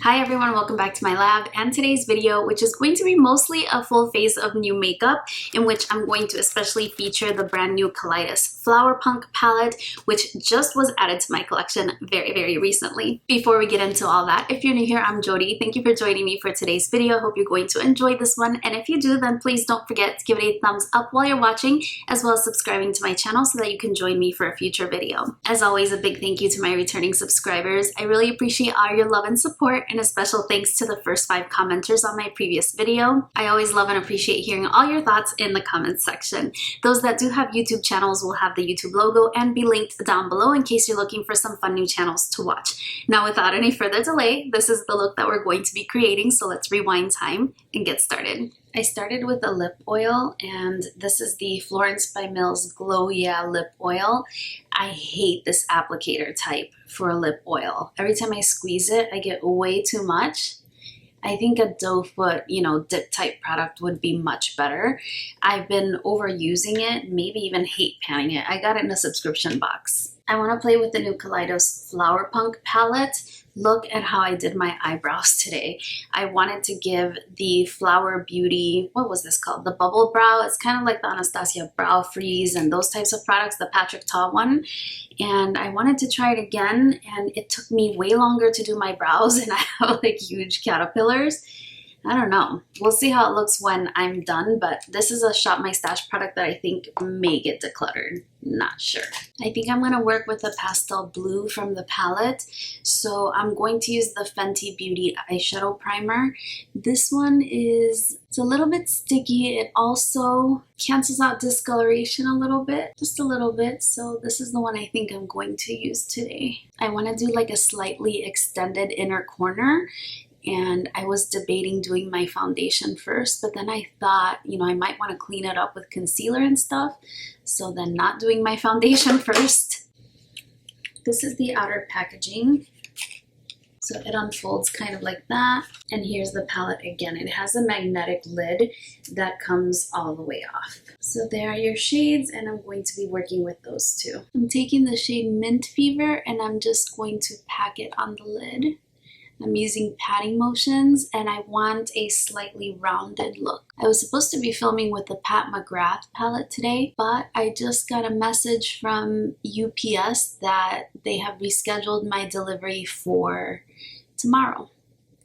Hi everyone, welcome back to my lab and today's video, which is going to be mostly a full face of new makeup, in which I'm going to especially feature the brand new Kaleidos Flower Punk palette, which just was added to my collection very recently. Before we get into all that, if you're new here, I'm Jody. Thank you for joining me for today's video. Hope you're going to enjoy this one, and if you do, then please don't forget to give it a thumbs up while you're watching, as well as subscribing to my channel so that you can join me for a future video. As always, a big thank you to my returning subscribers. I really appreciate all your love and support, and a special thanks to the first 5 commenters on my previous video. I always love and appreciate hearing all your thoughts in the comments section. Those that do have YouTube channels will have the YouTube logo and be linked down below in case you're looking for some fun new channels to watch. Now, without any further delay, this is the look that we're going to be creating, so let's rewind time and get started. I started with a lip oil, and this is the Florence by Mills Glow Yeah lip oil. I hate this applicator type for a lip oil. Every time I squeeze it, I get way too much. I think a doe foot, dip type product would be much better. I've been overusing it, maybe even hate panning it. I got it in a subscription box. I want to play with the new Kaleidos Flower Punk palette. Look at how I did my eyebrows today. I wanted to give the Flower Beauty, what was this called? The Bubble Brow. It's kind of like the Anastasia Brow Freeze and those types of products, the Patrick Ta one. And I wanted to try it again, and it took me way longer to do my brows, and I have like huge caterpillars. I don't know. We'll see how it looks when I'm done, but this is a Shop My Stash product that I think may get decluttered. Not sure. I think I'm going to work with the pastel blue from the palette. So I'm going to use the Fenty Beauty eyeshadow primer. This one it's a little bit sticky. It also cancels out discoloration a little bit, just a little bit. So this is the one I think I'm going to use today. I want to do like a slightly extended inner corner. And I was debating doing my foundation first, but then I thought, I might want to clean it up with concealer and stuff. So then not doing my foundation first. This is the outer packaging. So it unfolds kind of like that. And here's the palette again. It has a magnetic lid that comes all the way off. So there are your shades, and I'm going to be working with those two. I'm taking the shade Mint Fever, and I'm just going to pack it on the lid. I'm using patting motions, and I want a slightly rounded look. I was supposed to be filming with the McGrath palette today, but I just got a message from UPS that they have rescheduled my delivery for tomorrow.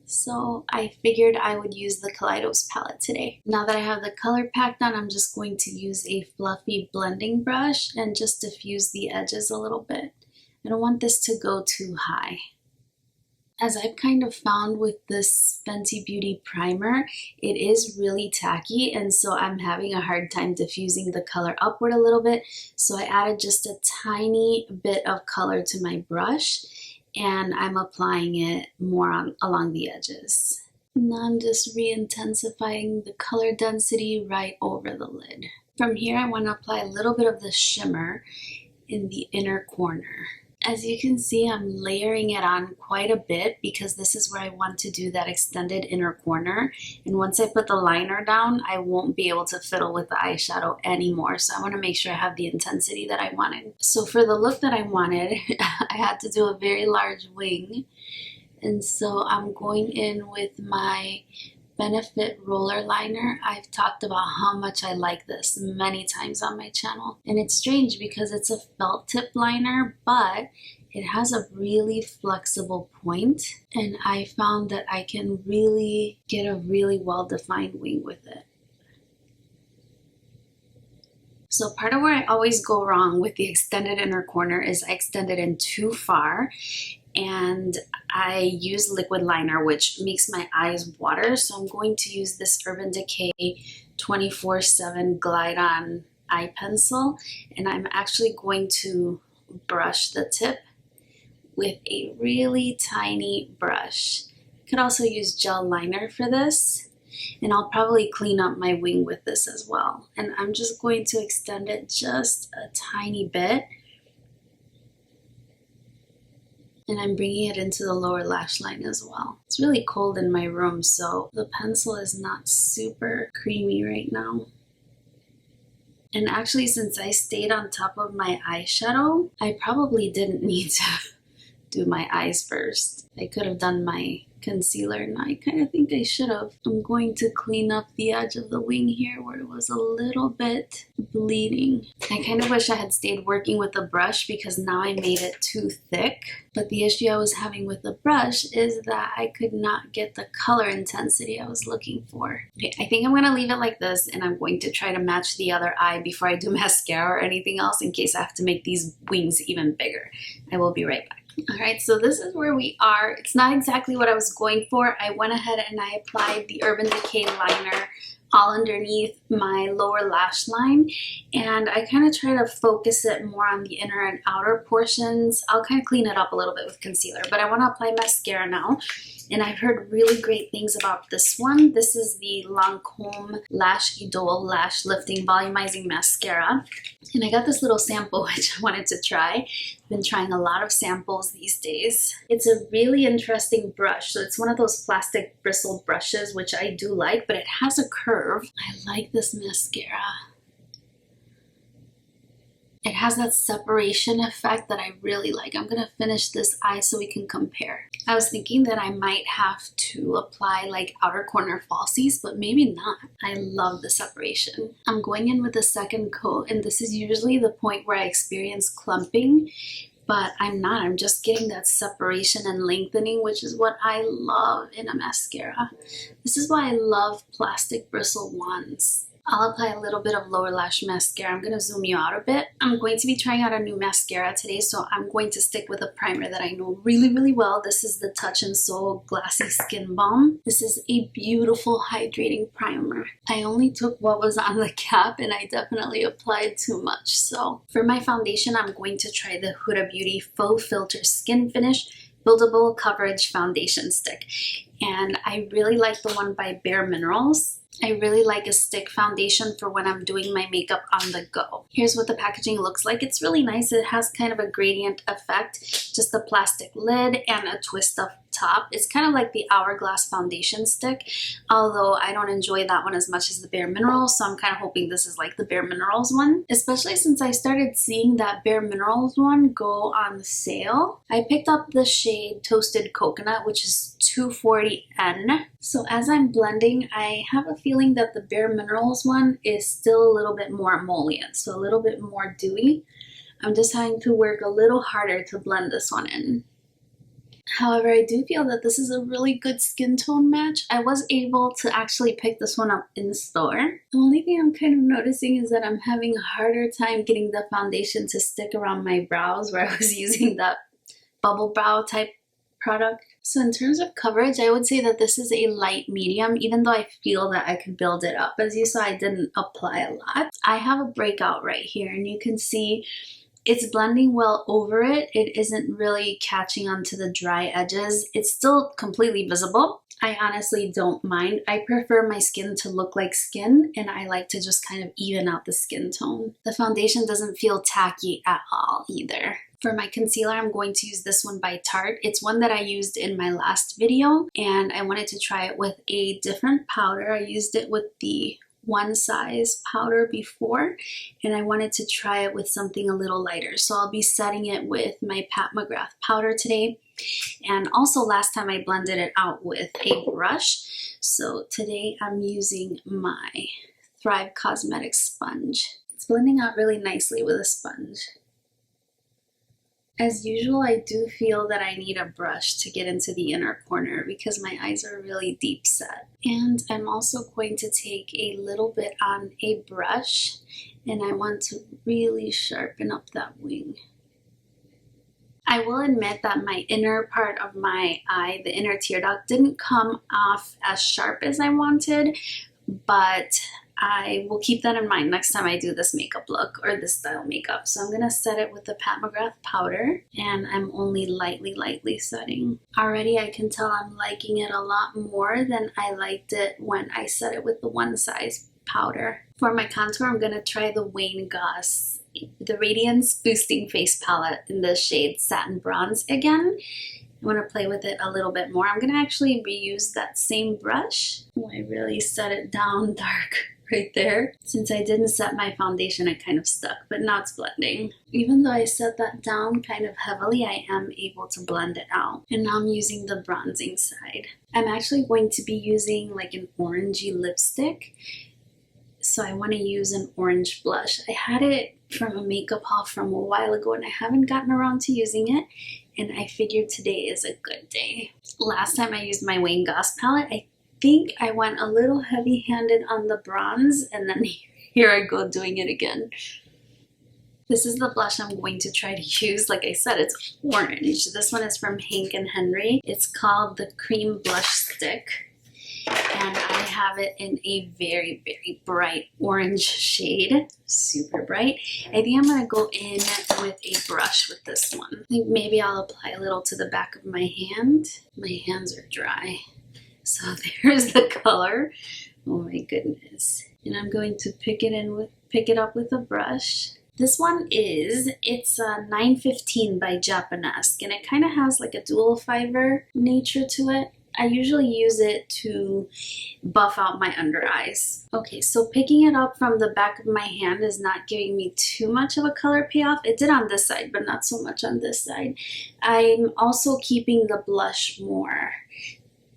So I figured I would use the Kaleidos palette today. Now that I have the color packed on, I'm just going to use a fluffy blending brush and just diffuse the edges a little bit. I don't want this to go too high. As I've kind of found with this Fenty Beauty primer, it is really tacky, and so I'm having a hard time diffusing the color upward a little bit. So I added just a tiny bit of color to my brush, and I'm applying it more along the edges. Now I'm just re-intensifying the color density right over the lid. From here, I want to apply a little bit of the shimmer in the inner corner. As you can see, I'm layering it on quite a bit because this is where I want to do that extended inner corner. And once I put the liner down, I won't be able to fiddle with the eyeshadow anymore. So I want to make sure I have the intensity that I wanted. So for the look that I wanted, I had to do a very large wing. And so I'm going in with my Benefit roller liner. I've talked about how much I like this many times on my channel, and it's strange because it's a felt tip liner, but it has a really flexible point, and I found that I can really get a really well-defined wing with it. So part of where I always go wrong with the extended inner corner is I extend it in too far, and I use liquid liner, which makes my eyes water. So I'm going to use this Urban Decay 24/7 Glide On eye pencil, and I'm actually going to brush the tip with a really tiny brush. You could also use gel liner for this, and I'll probably clean up my wing with this as well. And I'm just going to extend it just a tiny bit. And I'm bringing it into the lower lash line as well. It's really cold in my room, so the pencil is not super creamy right now. And actually, since I stayed on top of my eyeshadow, I probably didn't need to do my eyes first. I could have done my concealer, and I kind of think I should have. I'm going to clean up the edge of the wing here where it was a little bit bleeding. I kind of wish I had stayed working with the brush because now I made it too thick. But the issue I was having with the brush is that I could not get the color intensity I was looking for. Okay, I think I'm going to leave it like this, and I'm going to try to match the other eye before I do mascara or anything else in case I have to make these wings even bigger. I will be right back. Alright, so this is where we are. It's not exactly what I was going for. I went ahead and I applied the Urban Decay liner all underneath my lower lash line, and I kind of try to focus it more on the inner and outer portions. I'll kind of clean it up a little bit with concealer, but I want to apply mascara now. And I've heard really great things about this one. This is the Lancome Lash Idole Lash Lifting Volumizing Mascara. And I got this little sample which I wanted to try. I've been trying a lot of samples these days. It's a really interesting brush. So it's one of those plastic bristled brushes, which I do like, but it has a curve. I like this mascara. It has that separation effect that I really like. I'm gonna finish this eye so we can compare. I was thinking that I might have to apply like outer corner falsies, but maybe not. I love the separation. I'm going in with the second coat, and this is usually the point where I experience clumping, but I'm not. I'm just getting that separation and lengthening, which is what I love in a mascara. This is why I love plastic bristle wands. I'll apply a little bit of lower lash mascara. I'm going to zoom you out a bit. I'm going to be trying out a new mascara today, so I'm going to stick with a primer that I know really well. This is the Touch and Soul Glassy Skin Balm. This is a beautiful hydrating primer. I only took what was on the cap, and I definitely applied too much. So for my foundation, I'm going to try the Huda Beauty FauxFilter Skin Finish Buildable Coverage Foundation Stick. And I really like the one by Bare Minerals. I really like a stick foundation for when I'm doing my makeup on the go. Here's what the packaging looks like. It's really nice. It has kind of a gradient effect, just a plastic lid and a twist up top. It's kind of like the Hourglass foundation stick, although I don't enjoy that one as much as the Bare Minerals, so I'm kind of hoping this is like the Bare Minerals one, especially since I started seeing that Bare Minerals one go on sale. I picked up the shade Toasted Coconut, which is 240N. So as I'm blending, I have a feeling that the Bare Minerals one is still a little bit more emollient, so a little bit more dewy. I'm just having to work a little harder to blend this one in. However, I do feel that this is a really good skin tone match. I was able to actually pick this one up in store. The only thing I'm kind of noticing is that I'm having a harder time getting the foundation to stick around my brows where I was using that bubble brow type product. So in terms of coverage, I would say that this is a light medium, even though I feel that I could build it up. As you saw, I didn't apply a lot. I have a breakout right here, and you can see it's blending well over it. It isn't really catching onto the dry edges. It's still completely visible. I honestly don't mind. I prefer my skin to look like skin, and I like to just kind of even out the skin tone. The foundation doesn't feel tacky at all either. For my concealer, I'm going to use this one by Tarte. It's one that I used in my last video, and I wanted to try it with a different powder. I used it with the one size powder before, and I wanted to try it with something a little lighter. So I'll be setting it with my McGrath powder today. And also last time I blended it out with a brush. So today I'm using my Thrive Cosmetics sponge. It's blending out really nicely with a sponge. As usual, I do feel that I need a brush to get into the inner corner because my eyes are really deep set. And I'm also going to take a little bit on a brush, and I want to really sharpen up that wing. I will admit that my inner part of my eye, the inner tear duct, didn't come off as sharp as I wanted, but I will keep that in mind next time I do this makeup look or this style makeup. So I'm going to set it with the McGrath powder, and I'm only lightly setting. Already I can tell I'm liking it a lot more than I liked it when I set it with the one size powder. For my contour, I'm going to try the Goss, the Radiance Boosting Face Palette in the shade Satin Bronze again. I want to play with it a little bit more. I'm going to actually reuse that same brush. Oh, I really set it down dark right there. Since I didn't set my foundation, it kind of stuck, but now it's blending. Even though I set that down kind of heavily, I am able to blend it out. And now I'm using the bronzing side. I'm actually going to be using like an orangey lipstick. So I want to use an orange blush. I had it from a makeup haul from a while ago and I haven't gotten around to using it. And I figured today is a good day. Last time I used my Wayne Goss palette, I think I went a little heavy-handed on the bronze, and then here I go doing it again. This is the blush I'm going to try to use. Like I said, it's orange. This one is from Hank and Henry. It's called the Cream Blush Stick. And I have it in a very, very bright orange shade. Super bright. I think I'm going to go in with a brush with this one. I think maybe I'll apply a little to the back of my hand. My hands are dry. So there's the color. Oh my goodness. And I'm going to pick it up with a brush. This one it's a 915 by Japanesque, and it kind of has like a dual fiber nature to it. I usually use it to buff out my under eyes. Okay, so picking it up from the back of my hand is not giving me too much of a color payoff. It did on this side, but not so much on this side. I'm also keeping the blush more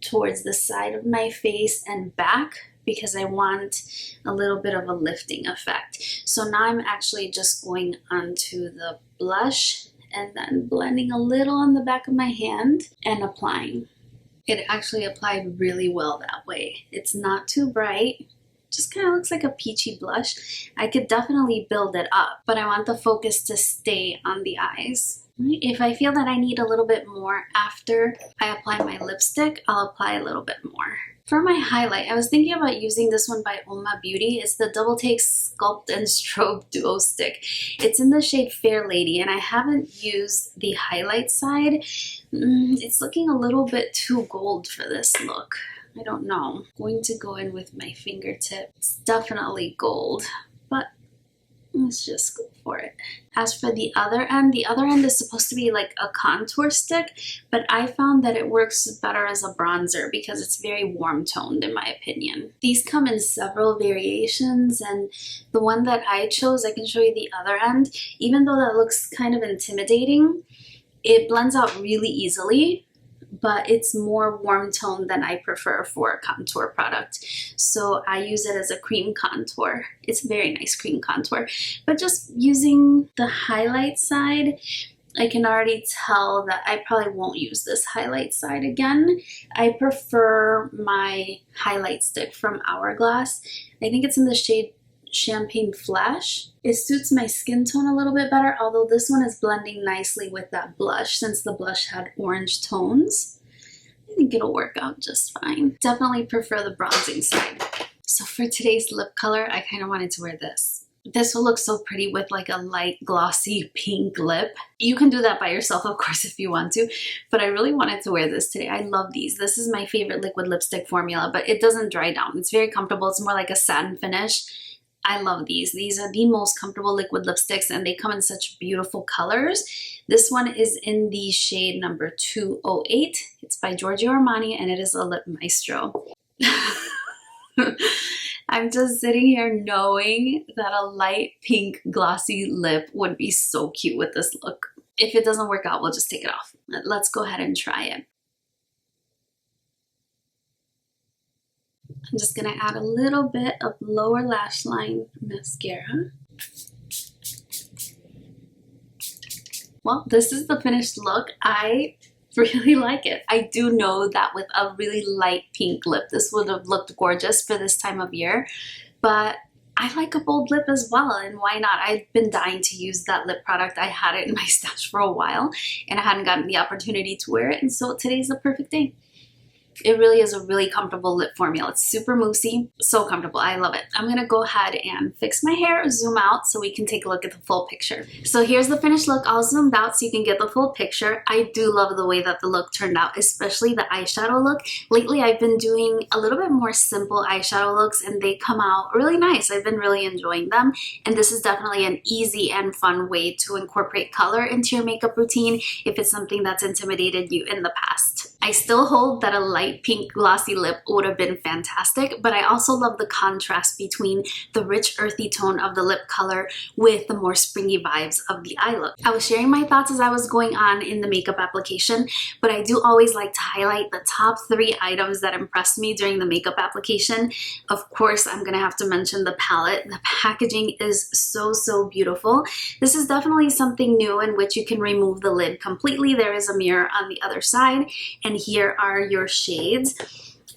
towards the side of my face and back because I want a little bit of a lifting effect. So now I'm actually just going onto the blush and then blending a little on the back of my hand and applying. It actually applied really well that way. It's not too bright. Just kind of looks like a peachy blush. I could definitely build it up, but I want the focus to stay on the eyes. If I feel that I need a little bit more after I apply my lipstick, I'll apply a little bit more. For my highlight, I was thinking about using this one by Uoma Beauty. It's the Double Take Sculpt and Strobe Duo Stick. It's in the shade Fair Lady, and I haven't used the highlight side. It's looking a little bit too gold for this look. I don't know. I'm going to go in with my fingertip. It's definitely gold, but let's just go for it. As for the other end is supposed to be like a contour stick, but I found that it works better as a bronzer because it's very warm toned in my opinion. These come in several variations, and the one that I chose, I can show you the other end. Even though that looks kind of intimidating, it blends out really easily, but it's more warm toned than I prefer for a contour product. So I use it as a cream contour. It's a very nice cream contour. But just using the highlight side, I can already tell that I probably won't use this highlight side again. I prefer my highlight stick from Hourglass. I think it's in the shade Champagne Flash. It suits my skin tone a little bit better, although this one is blending nicely with that blush since the blush had orange tones. I think it'll work out just fine. Definitely prefer the bronzing side. So for today's lip color, I kind of wanted to wear this. This will look so pretty with like a light glossy pink lip. You can do that by yourself, of course, if you want to, but I really wanted to wear this today. I love these. This is my favorite liquid lipstick formula, but it doesn't dry down. It's very comfortable. It's more like a satin finish. I love these. These are the most comfortable liquid lipsticks, and they come in such beautiful colors. This one is in the shade number 208. It's by Giorgio Armani, and it is a lip Maestro. I'm just sitting here knowing that a light pink glossy lip would be so cute with this look. If it doesn't work out, we'll just take it off. Let's go ahead and try it. I'm just going to add a little bit of lower lash line mascara. Well, this is the finished look. I really like it. I do know that with a really light pink lip, this would have looked gorgeous for this time of year, but I like a bold lip as well, and why not? I've been dying to use that lip product. I had it in my stash for a while, and I hadn't gotten the opportunity to wear it, and so today's the perfect day. It really is a really comfortable lip formula. It's super moussey, so comfortable. I love it. I'm gonna go ahead and fix my hair, zoom out so we can take a look at the full picture. So here's the finished look all zoomed out so you can get the full picture. I do love the way that the look turned out, especially the eyeshadow look. Lately, I've been doing a little bit more simple eyeshadow looks, and they come out really nice. I've been really enjoying them, and this is definitely an easy and fun way to incorporate color into your makeup routine if it's something that's intimidated you in the past. I still hold that a light pink glossy lip would have been fantastic, but I also love the contrast between the rich earthy tone of the lip color with the more springy vibes of the eye look. I was sharing my thoughts as I was going on in the makeup application, but I do always like to highlight the top 3 items that impressed me during the makeup application. Of course, I'm gonna have to mention the palette. The packaging is so beautiful. This is definitely something new in which you can remove the lid completely. There is a mirror on the other side, and here are your shades.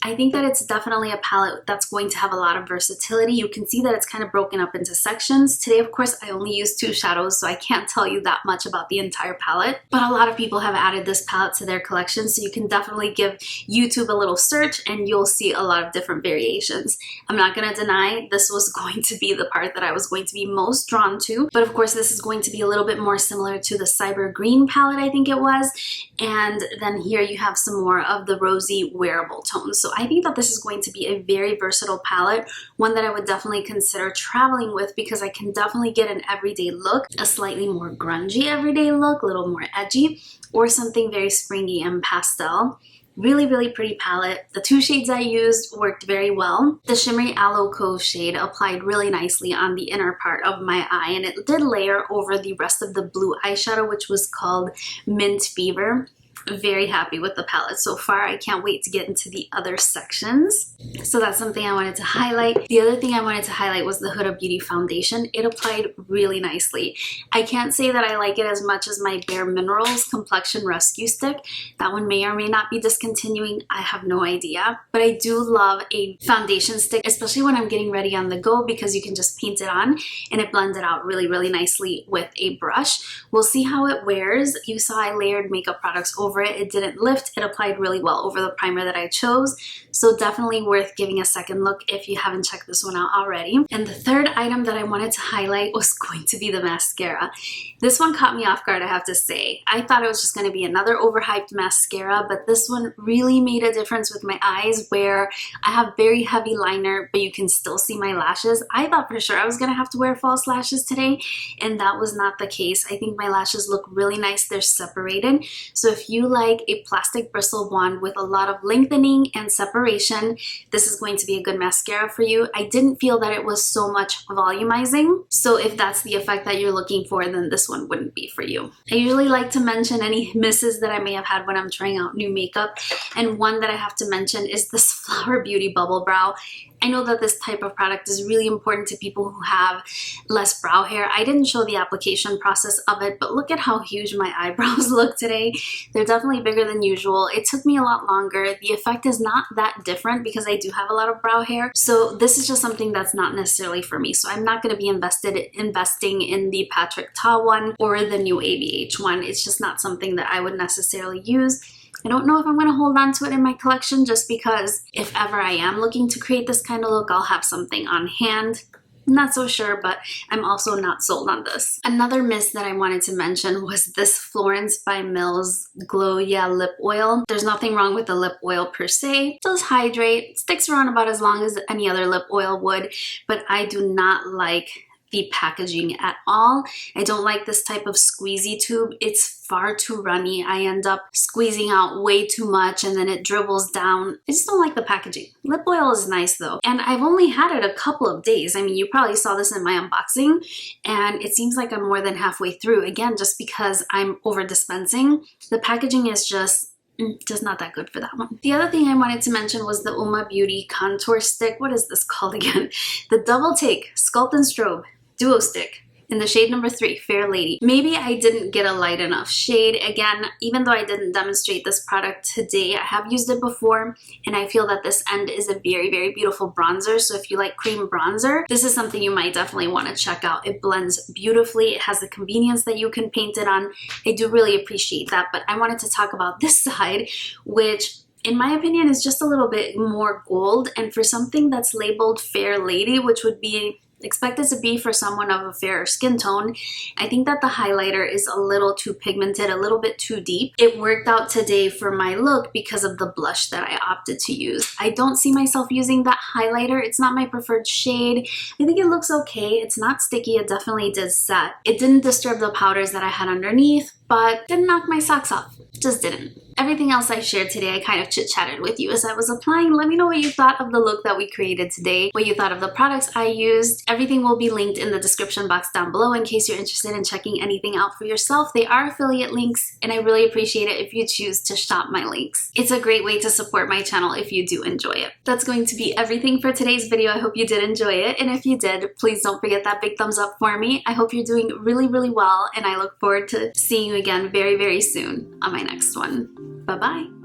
I think that it's definitely a palette that's going to have a lot of versatility. You can see that it's kind of broken up into sections. Today, of course, I only used 2 shadows, so I can't tell you that much about the entire palette. But a lot of people have added this palette to their collection, so you can definitely give YouTube a little search and you'll see a lot of different variations. I'm not gonna deny this was going to be the part that I was going to be most drawn to, but of course this is going to be a little bit more similar to the Cyber Green palette, I think it was. And then here you have some more of the rosy wearable tones. So I think that this is going to be a very versatile palette, one that I would definitely consider traveling with because I can definitely get an everyday look, a slightly more grungy everyday look, a little more edgy, or something very springy and pastel. Really pretty palette. The 2 shades I used worked very well. The shimmery Aloe Cove shade applied really nicely on the inner part of my eye, and it did layer over the rest of the blue eyeshadow, which was called Mint Fever. Very happy with the palette so far. I can't wait to get into the other sections. So that's something I wanted to highlight. The other thing I wanted to highlight was the Huda Beauty foundation. It applied really nicely. I can't say that I like it as much as my Bare Minerals Complexion Rescue Stick. That one may or may not be discontinuing. I have no idea. But I do love a foundation stick, especially when I'm getting ready on the go, because you can just paint it on and it blends it out really nicely with a brush. We'll see how it wears. You saw I layered makeup products over it. It didn't lift. It applied really well over the primer that I chose. So definitely worth giving a second look if you haven't checked this one out already. And the third item that I wanted to highlight was going to be the mascara. This one caught me off guard, I have to say. I thought it was just going to be another overhyped mascara, but this one really made a difference with my eyes, where I have very heavy liner, but you can still see my lashes. I thought for sure I was going to have to wear false lashes today, and that was not the case. I think my lashes look really nice. They're separated. So if you like a plastic bristle wand with a lot of lengthening and separation, this is going to be a good mascara for you. I didn't feel that it was so much volumizing, so if that's the effect that you're looking for, then this one wouldn't be for you. I usually like to mention any misses that I may have had when I'm trying out new makeup, and one that I have to mention is this Flower Beauty Bubble Brow. I know that this type of product is really important to people who have less brow hair. I didn't show the application process of it, but look at how huge my eyebrows look today. They're definitely bigger than usual. It took me a lot longer. The effect is not that different because I do have a lot of brow hair. So this is just something that's not necessarily for me. So I'm not going to be investing in the Patrick Ta one or the new ABH one. It's just not something that I would necessarily use. I don't know if I'm going to hold on to it in my collection, just because if ever I am looking to create this kind of look, I'll have something on hand. Not so sure, but I'm also not sold on this. Another miss that I wanted to mention was this Florence by Mills Glow Yeah Lip Oil. There's nothing wrong with the lip oil per se. It does hydrate, sticks around about as long as any other lip oil would, but I do not like the packaging at all. I don't like this type of squeezy tube. It's far too runny. I end up squeezing out way too much and then it dribbles down. I just don't like the packaging. Lip oil is nice though, and I've only had it a couple of days. I mean, you probably saw this in my unboxing, and it seems like I'm more than halfway through, again just because I'm over dispensing. The packaging is just not that good for that one. The other thing I wanted to mention was the Uoma Beauty Contour Stick. What is this called again? The Double Take Sculpt and Strobe Duo Stick in the shade number 3, Fair Lady. Maybe I didn't get a light enough shade. Again, even though I didn't demonstrate this product today, I have used it before, and I feel that this end is a very beautiful bronzer. So if you like cream bronzer, this is something you might definitely want to check out. It blends beautifully. It has the convenience that you can paint it on. I do really appreciate that, but I wanted to talk about this side, which in my opinion is just a little bit more gold, and for something that's labeled Fair Lady, which would be expected to be for someone of a fairer skin tone, I think that the highlighter is a little too pigmented, a little bit too deep. It worked out today for my look because of the blush that I opted to use. I don't see myself using that highlighter. It's not my preferred shade. I think it looks okay. It's not sticky. It definitely did set. It didn't disturb the powders that I had underneath, but didn't knock my socks off. Just didn't. Everything else I shared today, I kind of chit-chatted with you as I was applying. Let me know what you thought of the look that we created today, what you thought of the products I used. Everything will be linked in the description box down below in case you're interested in checking anything out for yourself. They are affiliate links, and I really appreciate it if you choose to shop my links. It's a great way to support my channel if you do enjoy it. That's going to be everything for today's video. I hope you did enjoy it, and if you did, please don't forget that big thumbs up for me. I hope you're doing really, really well, and I look forward to seeing you again very, very soon on my next one. Bye-bye.